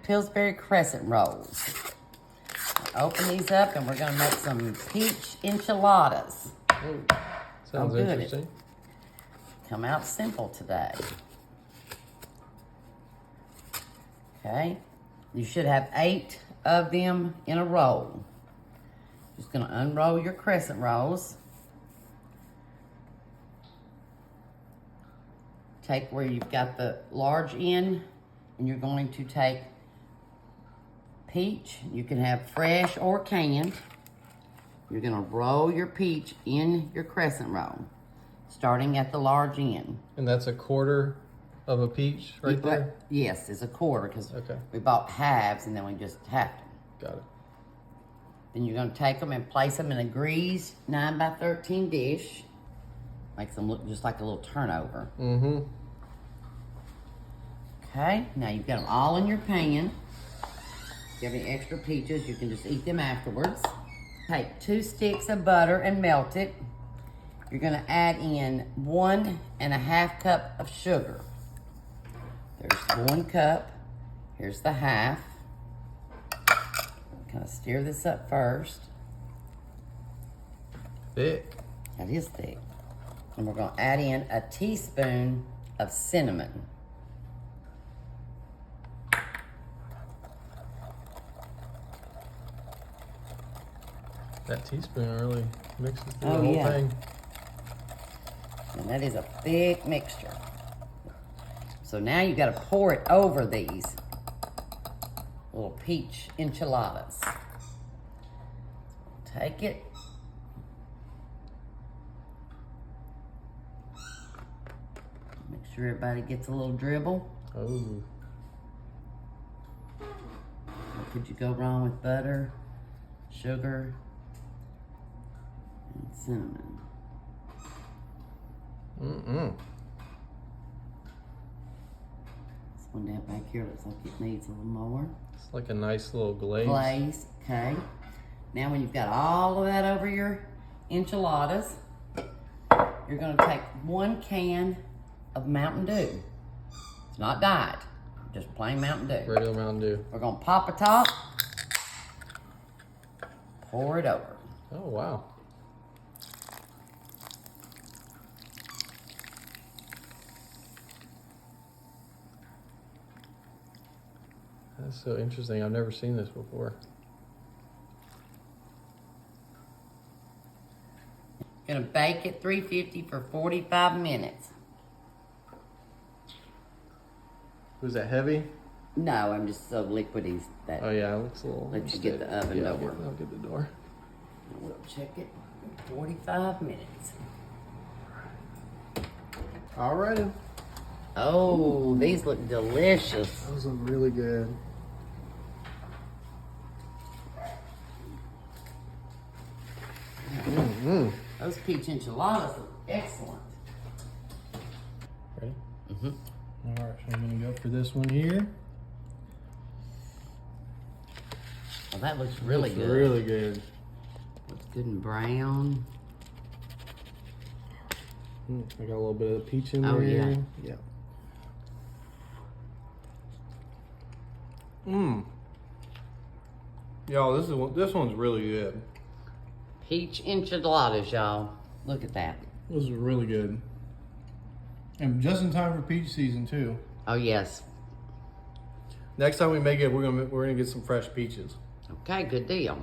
Pillsbury crescent rolls. Open these up and we're gonna make some peach enchiladas. Oh, sounds interesting. Come out simple today. Okay, you should have 8 of them in a roll. Just gonna unroll your crescent rolls. Take where you've got the large end and you're going to take peach. You can have fresh or canned. You're gonna roll your peach in your crescent roll, starting at the large end. And that's a quarter of a peach right there? Yes, it's a quarter because okay. We bought halves and then we just halved them. Got it. Then you're gonna take them and place them in a greased 9x13 dish. Makes them look just like a little turnover. Mm-hmm. Okay, now you've got them all in your pan. If you have any extra peaches, you can just eat them afterwards. Take 2 sticks of butter and melt it. You're gonna add in 1.5 cups of sugar. There's 1 cup. Here's the half. Kind of stir this up first. Thick. That is thick. And we're gonna add in a teaspoon of cinnamon. That teaspoon really mixes through the whole thing. And that is a thick mixture. So now you gotta pour it over these little peach enchiladas. Take it. Make sure everybody gets a little dribble. Oh. What could you go wrong with butter, sugar, and cinnamon? This one down back here looks like it needs a little more. It's like a nice little glaze. Glaze, okay. Now when you've got all of that over your enchiladas, you're gonna take 1 can of Mountain Dew. It's not diet, just plain Mountain Dew. Regular Mountain Dew. We're gonna pop a top, pour it over. Oh, wow. That's so interesting. I've never seen this before. Gonna bake at 350 for 45 minutes. Was that heavy? No, I'm just so liquidy that. Oh yeah, it looks a little. Let you get the oven door. I'll get the door. We'll check it. 45 minutes. Alrighty. Oh, these look delicious. Those look really good. Those peach enchiladas look excellent. Ready? Mm-hmm. All right, so I'm gonna go for this one here. Well, that looks really good. Really good. Looks good and brown. I got a little bit of peach in Oh, there. yeah. Yeah. Y'all, this one's really good. Peach enchiladas, y'all. Look at that. This is really good. And just in time for peach season too. Oh yes. Next time we make it, we're gonna get some fresh peaches. Okay, good deal.